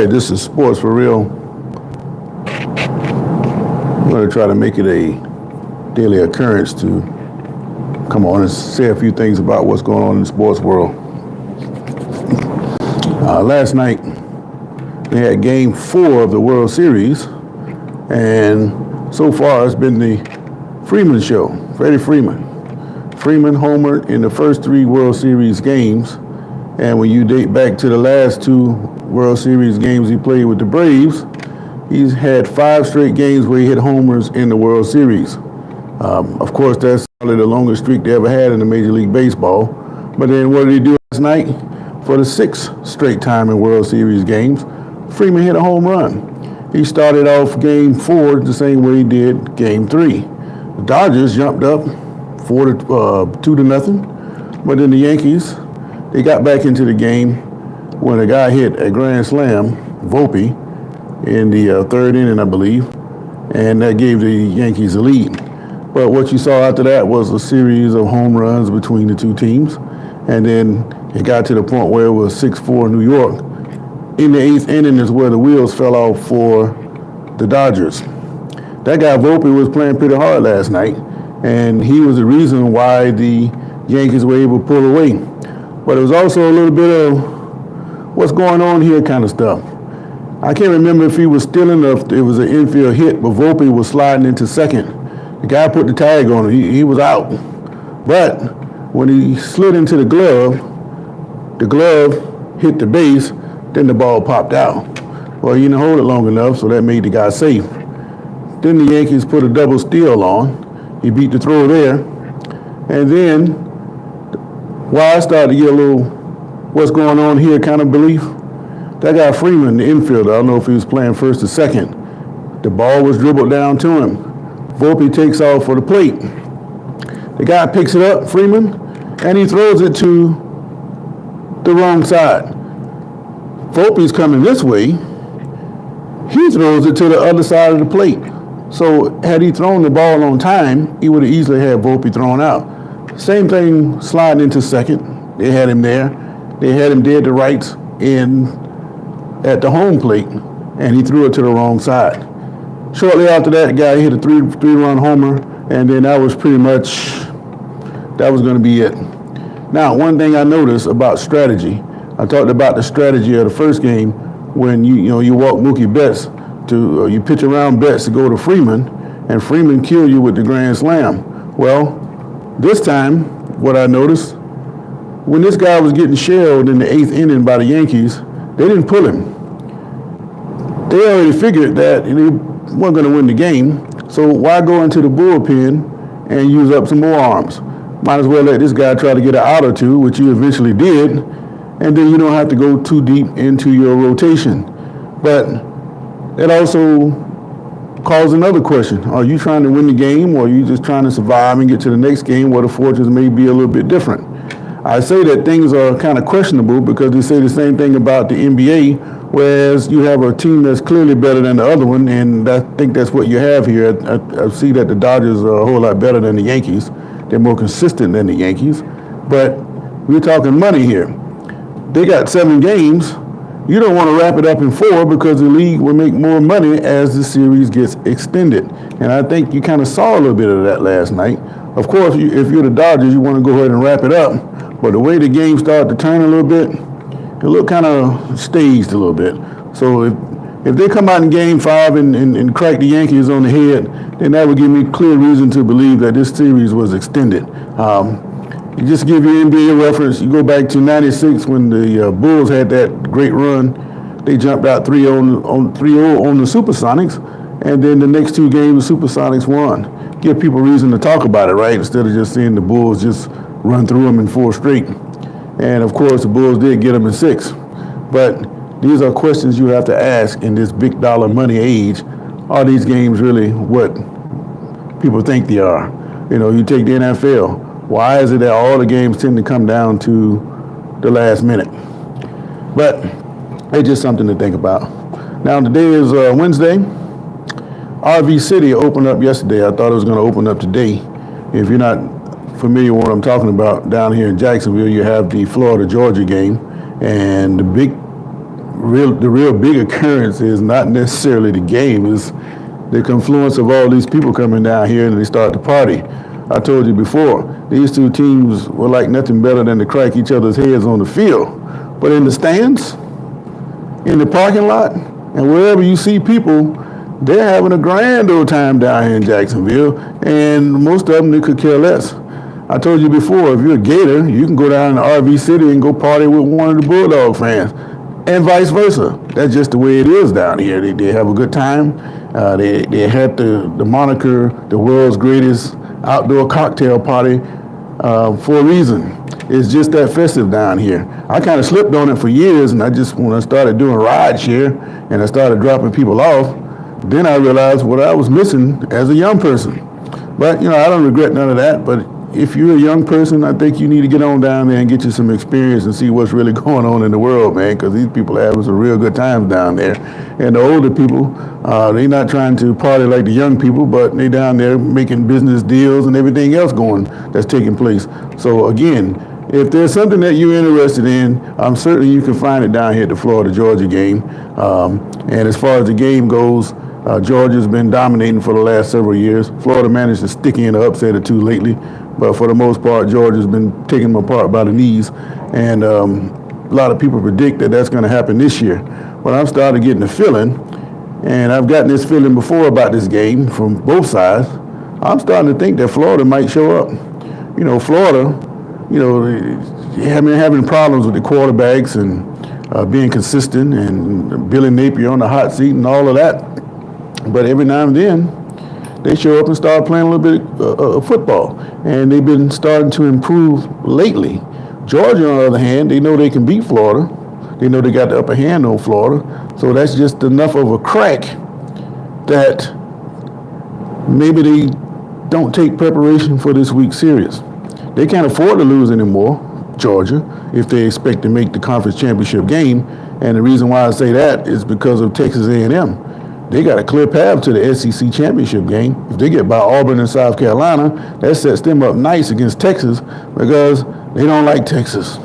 right, this is Sports for Real. I'm going to try to make it a daily occurrence to come on and say a few things about what's going on in the sports world. Last night, they had Game 4 of the World Series, and so far it's been the Freeman show, Freddie Freeman. Freeman homered in the first 3 World Series games, and when you date back to the last 2 World Series games he played with the Braves, he's had 5 straight games where he hit homers in the World Series. Of course, that's probably the longest streak they ever had in the Major League Baseball. But then what did he do last night? For the 6th straight time in World Series games, Freeman hit a home run. He started off Game 4 the same way he did Game 3. The Dodgers jumped up 2-0, but then the Yankees, they got back into the game when a guy hit a grand slam, Volpe, in the 3rd inning, I believe, and that gave the Yankees a lead. But what you saw after that was a series of home runs between the 2 teams, and then it got to the point where it was 6-4 New York. In the 8th inning is where the wheels fell off for the Dodgers. That guy Volpe was playing pretty hard last night, and he was the reason why the Yankees were able to pull away. But it was also a little bit of what's going on here kind of stuff. I can't remember if he was stealing or if it was an infield hit, but Volpe was sliding into second. The guy put the tag on him. He was out. But when he slid into the glove hit the base, then the ball popped out. Well, he didn't hold it long enough, so that made the guy safe. Then the Yankees put a double steal on. He beat the throw there. And then, while I started to get a little what's going on here kind of belief, that guy Freeman, the infielder, I don't know if he was playing first or second, the ball was dribbled down to him. Volpe takes off for the plate. The guy picks it up, Freeman, and he throws it to the wrong side. Volpe's coming this way. He throws it to the other side of the plate. So had he thrown the ball on time, he would have easily had Volpe thrown out. Same thing sliding into second. They had him there. They had him dead to rights at the home plate, and he threw it to the wrong side. Shortly after that, the guy hit a three-run homer, and then that was going to be it. Now, one thing I noticed about strategy, I talked about the strategy of the first game when you walk Mookie Betts you pitch around Betts to go to Freeman, and Freeman killed you with the grand slam. Well, this time, what I noticed, when this guy was getting shelled in the 8th inning by the Yankees, they didn't pull him. They already figured that they weren't going to win the game, so why go into the bullpen and use up some more arms? Might as well let this guy try to get an out or two, which you eventually did, and then you don't have to go too deep into your rotation. But it also calls another question. Are you trying to win the game, or are you just trying to survive and get to the next game where the fortunes may be a little bit different? I say that things are kind of questionable because they say the same thing about the NBA, whereas you have a team that's clearly better than the other one, and I think that's what you have here. I see that the Dodgers are a whole lot better than the Yankees. They're more consistent than the Yankees, but we're talking money here. They got 7 games. You don't want to wrap it up in 4 because the league will make more money as the series gets extended. And I think you kind of saw a little bit of that last night. Of course, if you're the Dodgers, you want to go ahead and wrap it up. But the way the game started to turn a little bit, it looked kind of staged a little bit. So if they come out in Game 5 and crack the Yankees on the head, then that would give me clear reason to believe that this series was extended. Just to give you an NBA reference, you go back to '96 when the Bulls had that great run. They jumped out 3-0 on the Supersonics, and then the next 2 games the Supersonics won. Give people reason to talk about it, right? Instead of just seeing the Bulls just run through them in 4 straight. And of course, the Bulls did get them in 6. But these are questions you have to ask in this big dollar money age. Are these games really what people think they are? You take the NFL. Why is it that all the games tend to come down to the last minute? But it's just something to think about. Now, today is Wednesday. RV City opened up yesterday. I thought it was going to open up today. If you're not familiar with what I'm talking about, down here in Jacksonville, you have the Florida-Georgia game. And the big the real big occurrence is not necessarily the game, it's the confluence of all these people coming down here and they start to party. I told you before, these two teams were like nothing better than to crack each other's heads on the field. But in the stands, in the parking lot, and wherever you see people, they're having a grand old time down here in Jacksonville, and most of them, they could care less. I told you before, if you're a Gator, you can go down to RV City and go party with one of the Bulldog fans, and vice versa. That's just the way it is down here. They have a good time. They had the moniker, the world's greatest outdoor cocktail party, for a reason. It's just that festive down here. I kind of slipped on it for years, and when I started doing ride share and I started dropping people off, then I realized what I was missing as a young person. But, I don't regret none of that. But if you're a young person, I think you need to get on down there and get you some experience and see what's really going on in the world, man, because these people are having some real good times down there. And the older people, they're not trying to party like the young people, but they down there making business deals and everything else that's taking place. So, again, if there's something that you're interested in, I'm certain you can find it down here at the Florida-Georgia game. And as far as the game goes, Georgia's been dominating for the last several years. Florida managed to stick in an upset or two lately, but for the most part, Georgia's been taking them apart by the knees. And a lot of people predict that that's going to happen this year. But I'm starting getting the feeling, and I've gotten this feeling before about this game from both sides. I'm starting to think that Florida might show up. Florida, having problems with the quarterbacks and being consistent, and Billy Napier on the hot seat and all of that. But every now and then, they show up and start playing a little bit of football. And they've been starting to improve lately. Georgia, on the other hand, they know they can beat Florida. They know they got the upper hand on Florida. So that's just enough of a crack that maybe they don't take preparation for this week serious. They can't afford to lose anymore, Georgia, if they expect to make the conference championship game. And the reason why I say that is because of Texas A&M. They got a clear path to the SEC championship game. If they get by Auburn and South Carolina, that sets them up nice against Texas because they don't like Texas.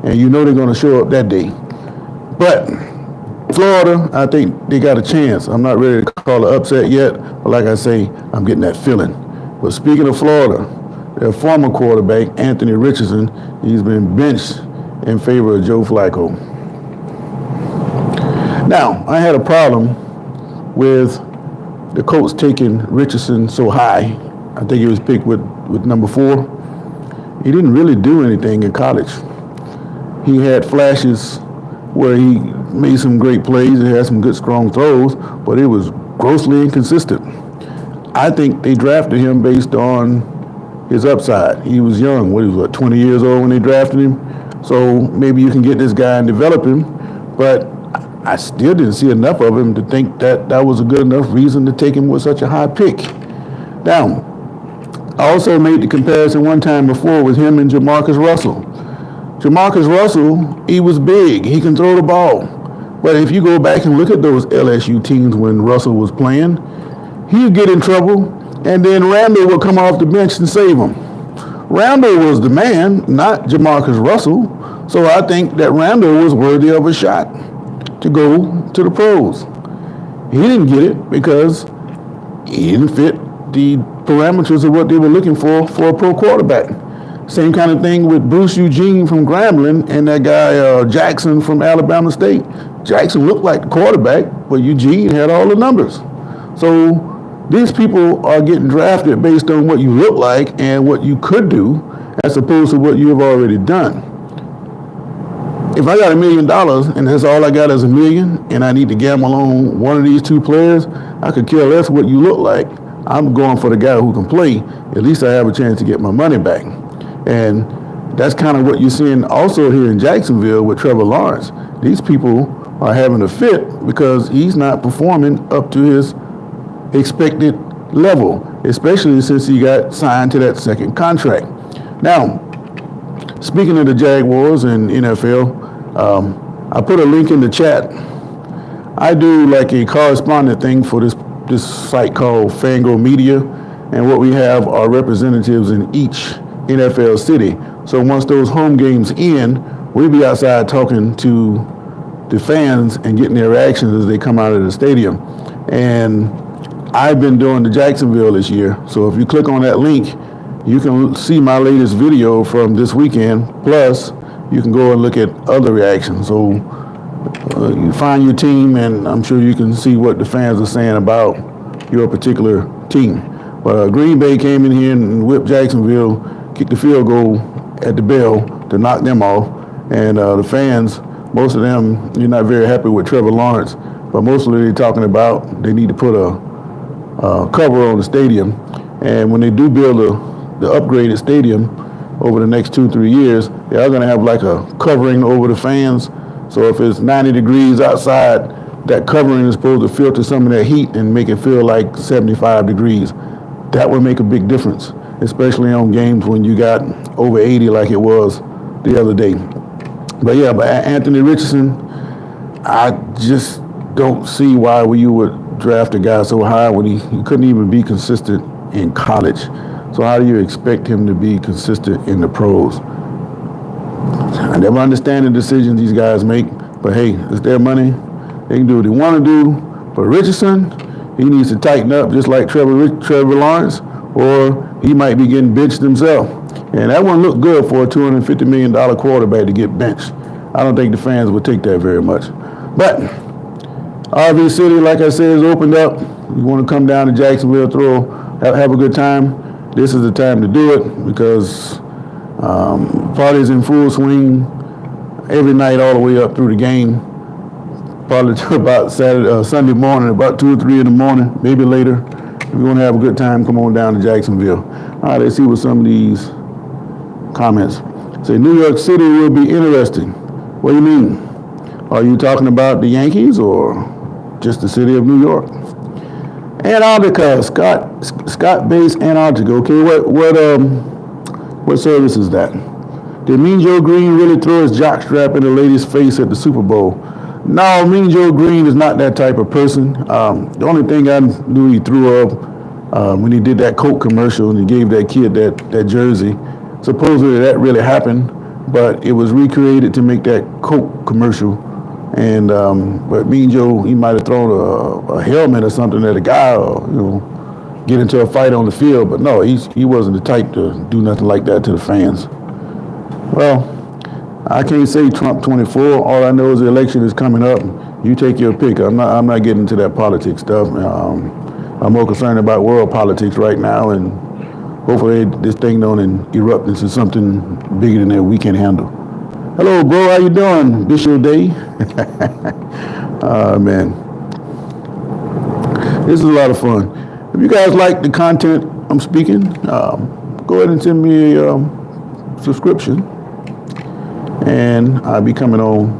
And they're going to show up that day. But Florida, I think they got a chance. I'm not ready to call it upset yet, but like I say, I'm getting that feeling. But speaking of Florida, their former quarterback, Anthony Richardson, he's been benched in favor of Joe Flacco. Now, I had a problem with the Colts taking Richardson so high. I think he was picked with number 4. He didn't really do anything in college. He had flashes where he made some great plays, he had some good strong throws, but it was grossly inconsistent. I think they drafted him based on his upside. He was young. He was 20 years old when they drafted him. So maybe you can get this guy and develop him, but I still didn't see enough of him to think that was a good enough reason to take him with such a high pick. Now, I also made the comparison one time before with him and Jamarcus Russell. Jamarcus Russell, he was big. He can throw the ball. But if you go back and look at those LSU teams when Russell was playing, he'd get in trouble, and then Randall would come off the bench and save him. Randall was the man, not Jamarcus Russell. So I think that Randall was worthy of a shot to go to the pros. He didn't get it because he didn't fit the parameters of what they were looking for a pro quarterback. Same kind of thing with Bruce Eugene from Grambling and that guy Jackson from Alabama State. Jackson looked like the quarterback, but Eugene had all the numbers. So these people are getting drafted based on what you look like and what you could do as opposed to what you have already done. If I got $1 million and that's all I got is $1 million and I need to gamble on one of these two players, I could care less what you look like. I'm going for the guy who can play. At least I have a chance to get my money back. And that's kind of what you're seeing also here in Jacksonville with Trevor Lawrence. These people are having a fit because he's not performing up to his expected level, especially since he got signed to that second contract. Now, speaking of the Jaguars and NFL, I put a link in the chat. I do like a correspondent thing for this site called Fango Media, and what we have are representatives in each NFL city. So once those home games end, we'll be outside talking to the fans and getting their reactions as they come out of the stadium. And I've been doing the Jacksonville this year. So if you click on that link, you can see my latest video from this weekend. Plus, you can go and look at other reactions. So you find your team, and I'm sure you can see what the fans are saying about your particular team. But Green Bay came in here and whipped Jacksonville, kicked the field goal at the bell to knock them off. And the fans, most of them, you're not very happy with Trevor Lawrence, but mostly they're talking about they need to put a cover on the stadium. And when they do build the upgraded stadium over the next 2-3 years, they are going to have like a covering over the fans. So if it's 90 degrees outside, that covering is supposed to filter some of that heat and make it feel like 75 degrees. That would make a big difference, especially on games when you got over 80 like it was the other day. But yeah, but Anthony Richardson, I just don't see why you would draft a guy so high when he couldn't even be consistent in college. So how do you expect him to be consistent in the pros? I never understand the decisions these guys make, but hey, it's their money. They can do what they want to do. But Richardson, he needs to tighten up just like Trevor Lawrence, or he might be getting benched himself. And that wouldn't look good for a $250 million quarterback to get benched. I don't think the fans would take that very much. But RV City, like I said, is opened up. You want to come down to Jacksonville, have a good time. This is the time to do it because parties in full swing every night all the way up through the game. Probably till about Sunday morning, about 2 or 3 in the morning, maybe later. If you want to have a good time, come on down to Jacksonville. All right, let's see what some of these comments say. New York City will be interesting. What do you mean? Are you talking about the Yankees or just the city of New York? Antarctica, Scott Base, Antarctica. Okay, what service is that? Did Mean Joe Green really throw his jockstrap in the lady's face at the Super Bowl? No, Mean Joe Green is not that type of person. The only thing I knew he threw up when he did that Coke commercial and he gave that kid that jersey. Supposedly that really happened, but it was recreated to make that Coke commercial. And but Mean Joe, he might have thrown a helmet or something at a guy, or get into a fight on the field. But no, he wasn't the type to do nothing like that to the fans. Well, I can't say Trump 24. All I know is the election is coming up. You take your pick. I'm not getting into that politics stuff. I'm more concerned about world politics right now, and hopefully this thing don't erupt into something bigger than that we can handle. Hello, bro. How you doing? This your day? Man, this is a lot of fun. If you guys like the content I'm speaking, go ahead and send me a subscription. And I'll be coming on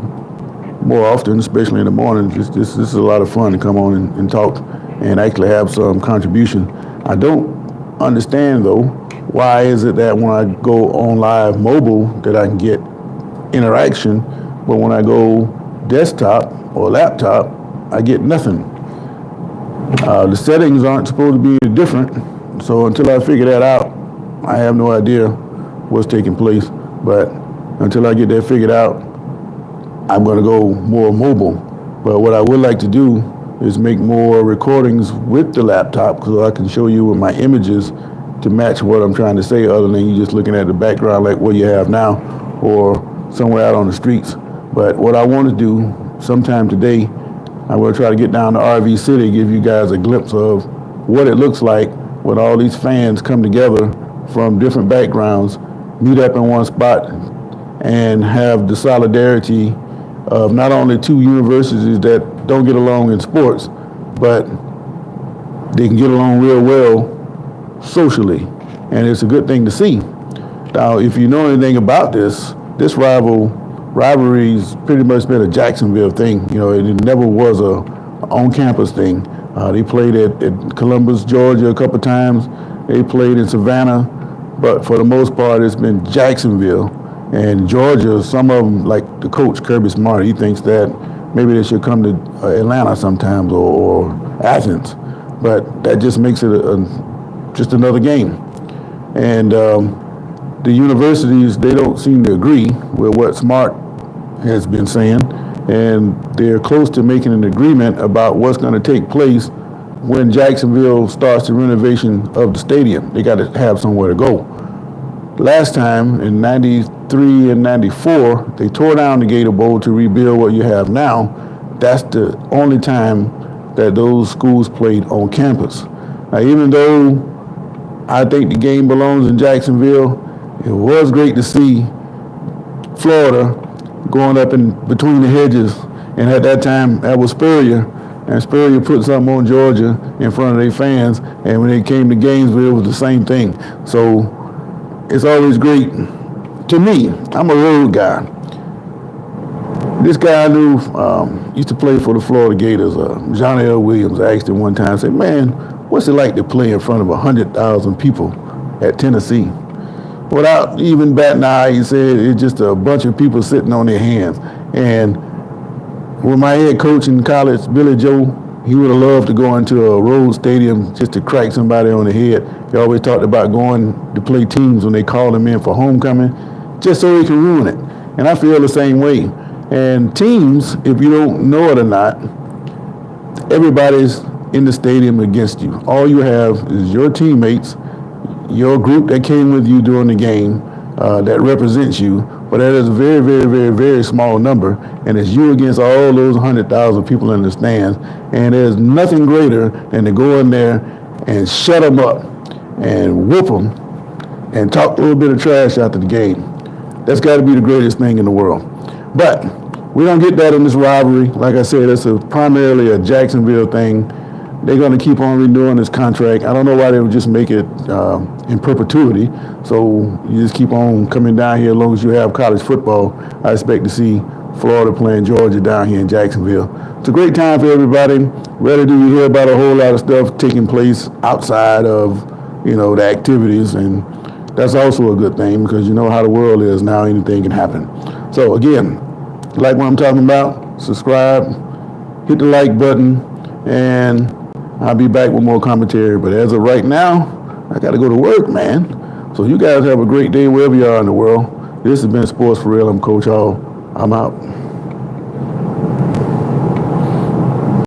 more often, especially in the morning. This is a lot of fun to come on and talk and actually have some contribution. I don't understand, though, why is it that when I go on live mobile that I can get interaction, but when I go desktop or laptop, I get nothing. The settings aren't supposed to be different, so until I figure that out, I have no idea what's taking place. But until I get that figured out, I'm going to go more mobile. But what I would like to do is make more recordings with the laptop so I can show you with my images to match what I'm trying to say, other than you just looking at the background like what you have now or somewhere out on the streets. But what I want to do sometime today, I'm going to try to get down to RV City, give you guys a glimpse of what it looks like when all these fans come together from different backgrounds, meet up in one spot, and have the solidarity of not only two universities that don't get along in sports, but they can get along real well socially. And it's a good thing to see. Now, if you know anything about this rivalry's pretty much been a Jacksonville thing. It never was a on-campus thing. They played at Columbus, Georgia a couple times. They played in Savannah, but for the most part, it's been Jacksonville. And Georgia, some of them, like the coach, Kirby Smart, he thinks that maybe they should come to Atlanta sometimes or Athens. But that just makes it just another game. And the universities, they don't seem to agree with what Smart has been saying. and they're close to making an agreement about what's going to take place when Jacksonville starts the renovation of the stadium. They got to have somewhere to go. Last time, in 93 and 94, they tore down the Gator Bowl to rebuild what you have now. That's the only time that those schools played on campus. Now, even though I think the game belongs in Jacksonville, it was great to see Florida going up in between the hedges, and at that time, that was Spurrier, and Spurrier put something on Georgia in front of their fans, and when they came to Gainesville, it was the same thing. So it's always great. To me, I'm a road guy. This guy I knew used to play for the Florida Gators. John L. Williams asked him one time, said, "Man, what's it like to play in front of 100,000 people at Tennessee?" Without even batting an eye, he said it's just a bunch of people sitting on their hands. And with my head coach in college, Billy Joe, he would have loved to go into a road stadium just to crack somebody on the head. He always talked about going to play teams when they called him in for homecoming, just so he can ruin it. And I feel the same way. And teams, if you don't know it or not, everybody's in the stadium against you. All you have is your teammates, your group that came with you during the game that represents you, but that is a very, very, very, very small number, and it's you against all those 100,000 people in the stands, and there's nothing greater than to go in there and shut them up and whoop them and talk a little bit of trash after the game. That's got to be the greatest thing in the world. But we don't get that in this rivalry. Like I said, it's primarily a Jacksonville thing. They're going to keep on renewing this contract. I don't know why they would just make it in perpetuity. So you just keep on coming down here as long as you have college football. I expect to see Florida playing Georgia down here in Jacksonville. It's a great time for everybody. Rarely do you hear about a whole lot of stuff taking place outside of, the activities. And that's also a good thing because you know how the world is now. Anything can happen. So again, like what I'm talking about, subscribe, hit the like button, and I'll be back with more commentary. But as of right now, I got to go to work, man. So you guys have a great day wherever you are in the world. This has been Sports for Real. I'm Coach Hall. I'm out.